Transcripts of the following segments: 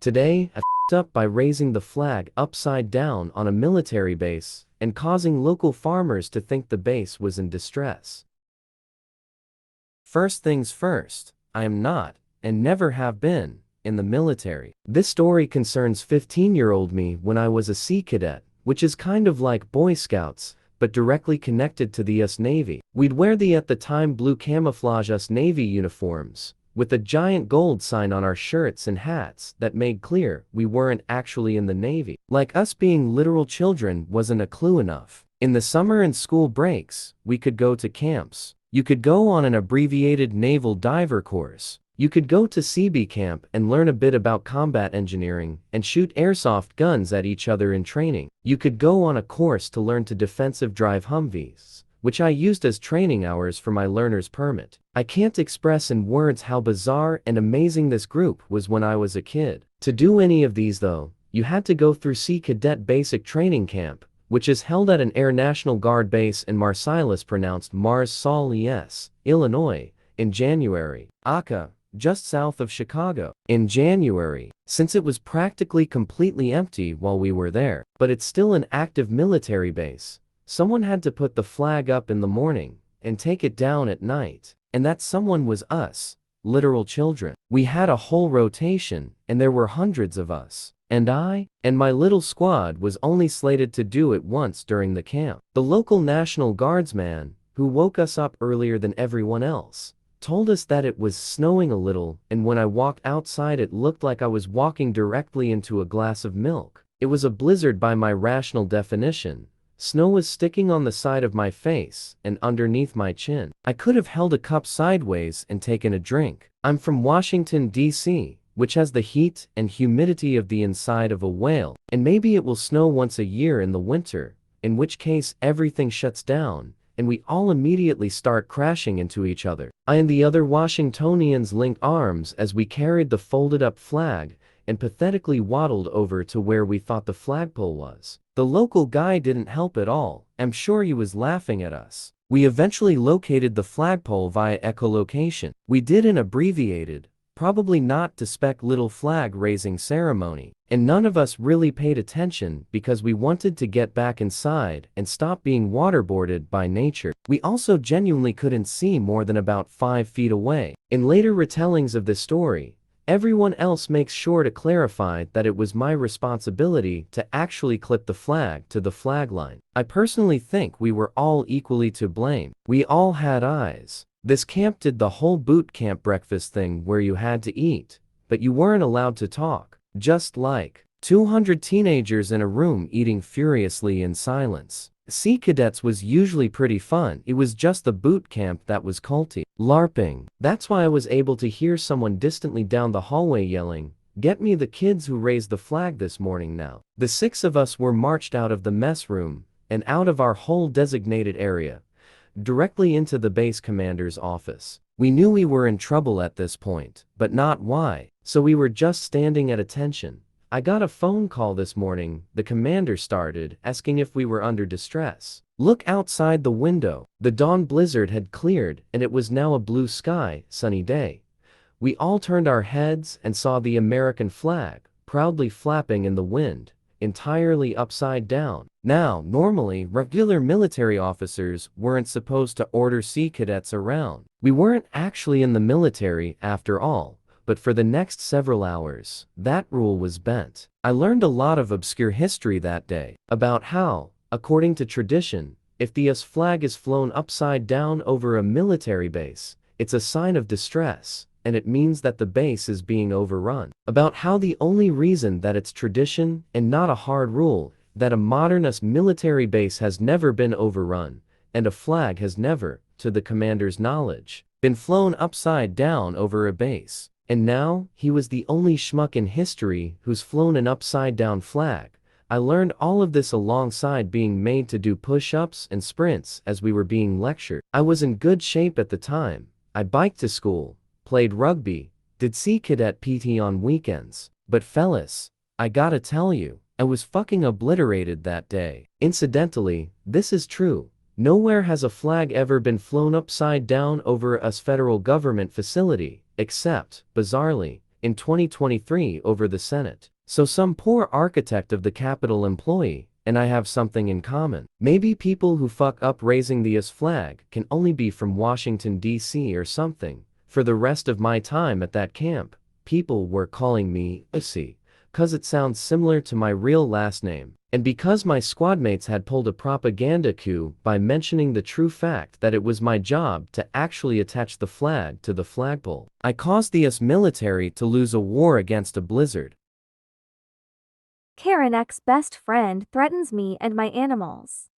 Today, I f***ed up by raising the flag upside down on a military base and causing local farmers to think the base was in distress. First things first, I am not, and never have been, in the military. This story concerns 15-year-old me when I was a Sea Cadet, which is kind of like Boy Scouts, but directly connected to the US Navy. We'd wear the at the time blue camouflage US Navy uniforms, with a giant gold sign on our shirts and hats that made clear we weren't actually in the Navy. Like us being literal children wasn't a clue enough. In the summer and school breaks, we could go to camps. You could go on an abbreviated naval diver course. You could go to CB camp and learn a bit about combat engineering and shoot airsoft guns at each other in training. You could go on a course to learn to defensive drive Humvees, which I used as training hours for my learner's permit. I can't express in words how bizarre and amazing this group was when I was a kid. To do any of these though, you had to go through Sea Cadet Basic Training Camp, which is held at an Air National Guard base in Marcellus, pronounced Mars-Sol-Es, Illinois, in January. Aka, just south of Chicago. In January, since it was practically completely empty while we were there, but it's still an active military base. Someone had to put the flag up in the morning and take it down at night, and that someone was us, literal children. We had a whole rotation, and there were hundreds of us. And I, and my little squad was only slated to do it once during the camp. The local National Guardsman, who woke us up earlier than everyone else, told us that it was snowing a little, and when I walked outside it looked like I was walking directly into a glass of milk. It was a blizzard by my rational definition. Snow was sticking on the side of my face and underneath my chin. I could have held a cup sideways and taken a drink. I'm from Washington, D.C., which has the heat and humidity of the inside of a whale, and maybe it will snow once a year in the winter, in which case everything shuts down, and we all immediately start crashing into each other. I and the other Washingtonians linked arms as we carried the folded-up flag and pathetically waddled over to where we thought the flagpole was. The local guy didn't help at all. I'm sure he was laughing at us. We eventually located the flagpole via echolocation. We did an abbreviated, probably not to spec little flag raising ceremony, and none of us really paid attention because we wanted to get back inside and stop being waterboarded by nature. We also genuinely couldn't see more than about 5 feet away. In later retellings of this story, everyone else makes sure to clarify that it was my responsibility to actually clip the flag to the flag line. I personally think we were all equally to blame. We all had eyes. This camp did the whole boot camp breakfast thing where you had to eat, but you weren't allowed to talk. Just like 200 teenagers in a room eating furiously in silence. Sea Cadets was usually pretty fun. It was just the boot camp that was culty. LARPing. That's why I was able to hear someone distantly down the hallway yelling, "Get me the kids who raised the flag this morning now." The 6 of us were marched out of the mess room and out of our whole designated area, directly into the base commander's office. We knew we were in trouble at this point, but not why, so we were just standing at attention. I got a phone call this morning. The commander started asking if we were under distress. Look outside the window. The dawn blizzard had cleared and it was now a blue sky, sunny day. We all turned our heads and saw the American flag, proudly flapping in the wind, entirely upside down. Now, normally, regular military officers weren't supposed to order Sea Cadets around. We weren't actually in the military after all, but for the next several hours, that rule was bent. I learned a lot of obscure history that day, about how, according to tradition, if the US flag is flown upside down over a military base, it's a sign of distress, and it means that the base is being overrun. About how the only reason that it's tradition and not a hard rule, that a modern US military base has never been overrun, and a flag has never, to the commander's knowledge, been flown upside down over a base. And now, he was the only schmuck in history who's flown an upside-down flag. I learned all of this alongside being made to do push-ups and sprints as we were being lectured. I was in good shape at the time. I biked to school, played rugby, did Sea Cadet PT on weekends. But fellas, I gotta tell you, I was fucking obliterated that day. Incidentally, this is true. Nowhere has a flag ever been flown upside down over a federal government facility, except, bizarrely, in 2023 over the Senate. So some poor architect of the Capitol employee and I have something in common. Maybe people who fuck up raising the US flag can only be from Washington, D.C. or something. For the rest of my time at that camp, people were calling me Ussy, cause it sounds similar to my real last name. And because my squadmates had pulled a propaganda coup by mentioning the true fact that it was my job to actually attach the flag to the flagpole, I caused the US military to lose a war against a blizzard. Karen X's best friend threatens me and my animals.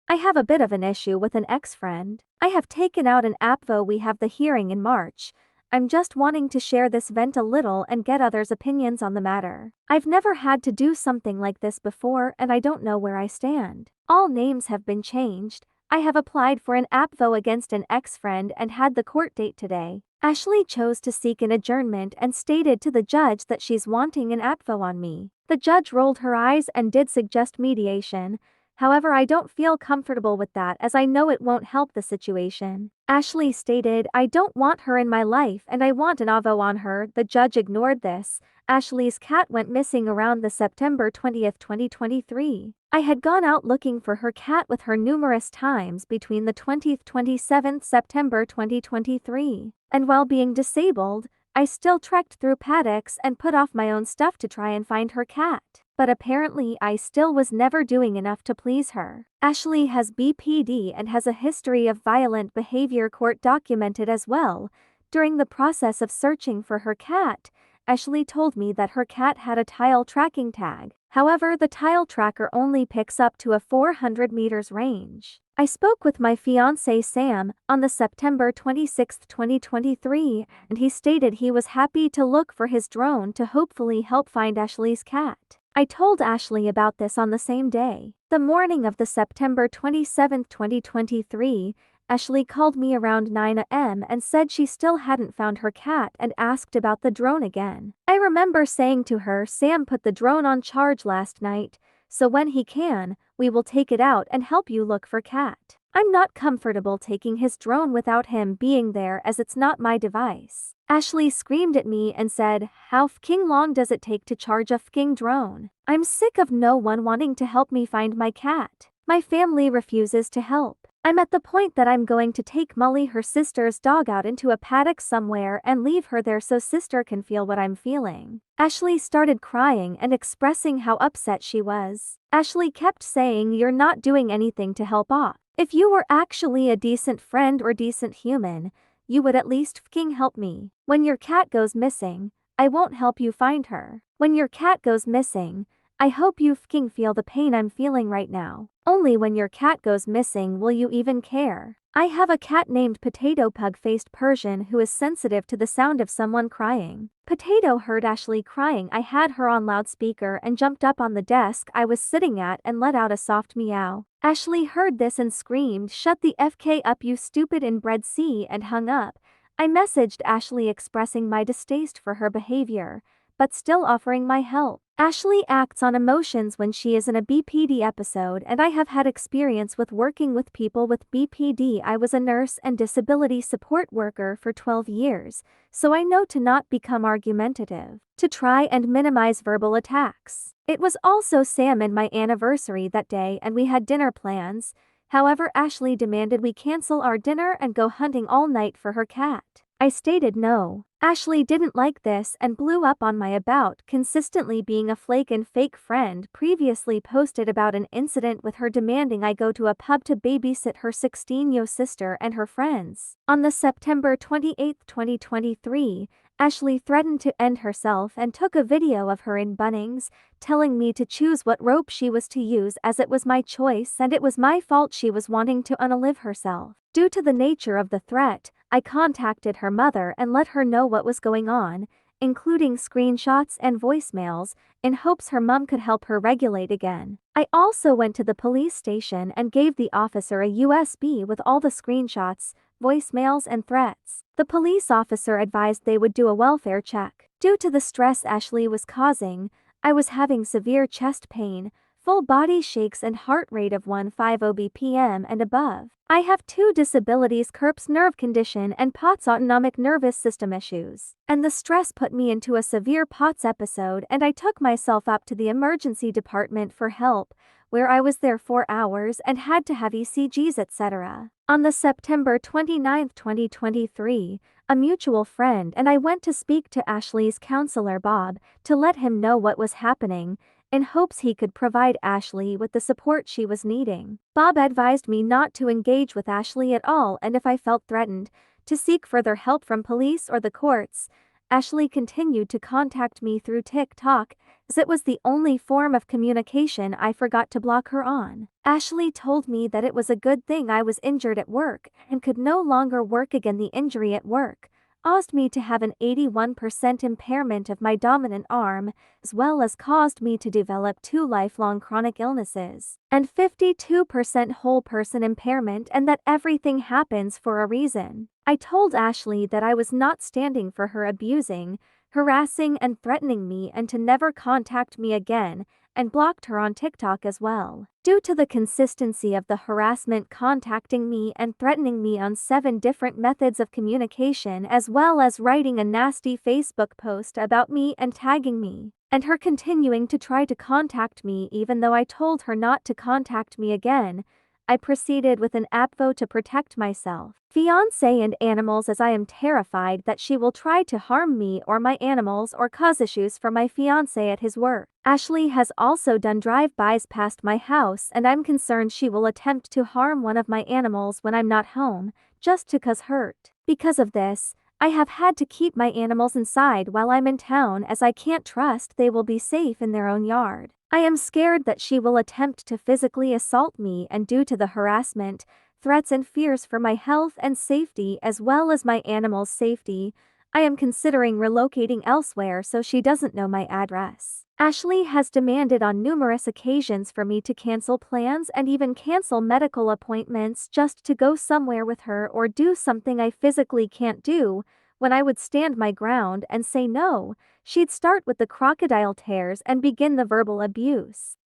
I have a bit of an issue with an ex-friend. I have taken out an APVO. We have the hearing in March. I'm just wanting to share this vent a little and get others' opinions on the matter. I've never had to do something like this before and I don't know where I stand. All names have been changed. I have applied for an APVO against an ex-friend and had the court date today. Ashley chose to seek an adjournment and stated to the judge that she's wanting an APVO on me. The judge rolled her eyes and did suggest mediation. However, I don't feel comfortable with that as I know it won't help the situation. Ashley stated, I don't want her in my life and I want an AVO on her. The judge ignored this. Ashley's cat went missing around the September 20th, 2023. I had gone out looking for her cat with her numerous times between the 20th 27th September 2023. And while being disabled, I still trekked through paddocks and put off my own stuff to try and find her cat. But apparently I still was never doing enough to please her. Ashley has BPD and has a history of violent behavior, court documented as well. During the process of searching for her cat, Ashley told me that her cat had a tile tracking tag. However, the tile tracker only picks up to a 400 meters range. I spoke with my fiancé Sam on the September 26, 2023, and he stated he was happy to look for his drone to hopefully help find Ashley's cat. I told Ashley about this on the same day. The morning of the September 27, 2023, Ashley called me around 9 a.m. and said she still hadn't found her cat and asked about the drone again. I remember saying to her, Sam put the drone on charge last night, so when he can, we will take it out and help you look for cat. I'm not comfortable taking his drone without him being there as it's not my device. Ashley screamed at me and said, how f***ing long does it take to charge a f***ing drone? I'm sick of no one wanting to help me find my cat. My family refuses to help. I'm at the point that I'm going to take Molly, her sister's dog, out into a paddock somewhere and leave her there so sister can feel what I'm feeling. Ashley started crying and expressing how upset she was. Ashley kept saying, you're not doing anything to help off. If you were actually a decent friend or decent human, you would at least f***ing help me. When your cat goes missing, I won't help you find her. When your cat goes missing, I hope you f***ing feel the pain I'm feeling right now. Only when your cat goes missing will you even care. I have a cat named Potato, pug-faced Persian, who is sensitive to the sound of someone crying. Potato heard Ashley crying. I had her on loudspeaker and jumped up on the desk I was sitting at and let out a soft meow. Ashley heard this and screamed, shut the FK up, you stupid inbred C, and hung up. I messaged Ashley expressing my distaste for her behavior, but still offering my help. Ashley acts on emotions when she is in a BPD episode, and I have had experience with working with people with BPD. I was a nurse and disability support worker for 12 years, so I know to not become argumentative, to try and minimize verbal attacks. It was also Sam and my anniversary that day and we had dinner plans. However, Ashley demanded we cancel our dinner and go hunting all night for her cat. I stated no. Ashley didn't like this and blew up on my about consistently being a flake and fake friend. Previously posted about an incident with her demanding I go to a pub to babysit her 16-year-old sister and her friends. On the September 28, 2023, Ashley threatened to end herself and took a video of her in Bunnings, telling me to choose what rope she was to use as it was my choice and it was my fault she was wanting to unalive herself. Due to the nature of the threat, I contacted her mother and let her know what was going on, including screenshots and voicemails, in hopes her mom could help her regulate again. I also went to the police station and gave the officer a USB with all the screenshots, voicemails and threats. The police officer advised they would do a welfare check. Due to the stress Ashley was causing, I was having severe chest pain, full body shakes and heart rate of 150 bpm and above. I have two disabilities: Kerp's nerve condition and POTS autonomic nervous system issues. And the stress put me into a severe POTS episode, and I took myself up to the emergency department for help, where I was there 4 hours and had to have ECGs etc. On the September 29, 2023, a mutual friend and I went to speak to Ashley's counselor Bob to let him know what was happening, in hopes he could provide Ashley with the support she was needing. Bob advised me not to engage with Ashley at all, and if I felt threatened, to seek further help from police or the courts. Ashley continued to contact me through TikTok, as it was the only form of communication I forgot to block her on. Ashley told me that it was a good thing I was injured at work and could no longer work again. The injury at work caused me to have an 81% impairment of my dominant arm, as well as caused me to develop 2 lifelong chronic illnesses, and 52% whole person impairment, and that everything happens for a reason. I told Ashley that I was not standing for her abusing, harassing and threatening me, and to never contact me again, and blocked her on TikTok as well. Due to the consistency of the harassment, contacting me and threatening me on 7 different methods of communication, as well as writing a nasty Facebook post about me and tagging me, and her continuing to try to contact me even though I told her not to contact me again, I proceeded with an APVO to protect myself, fiancé and animals, as I am terrified that she will try to harm me or my animals or cause issues for my fiancé at his work. Ashley has also done drive-bys past my house, and I'm concerned she will attempt to harm one of my animals when I'm not home, just to cause hurt. Because of this, I have had to keep my animals inside while I'm in town, as I can't trust they will be safe in their own yard. I am scared that she will attempt to physically assault me, and due to the harassment, threats and fears for my health and safety as well as my animals' safety, I am considering relocating elsewhere so she doesn't know my address. Ashley has demanded on numerous occasions for me to cancel plans and even cancel medical appointments just to go somewhere with her or do something I physically can't do. When I would stand my ground and say no, she'd start with the crocodile tears and begin the verbal abuse.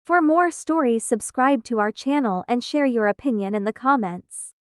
For more stories, subscribe to our channel and share your opinion in the comments.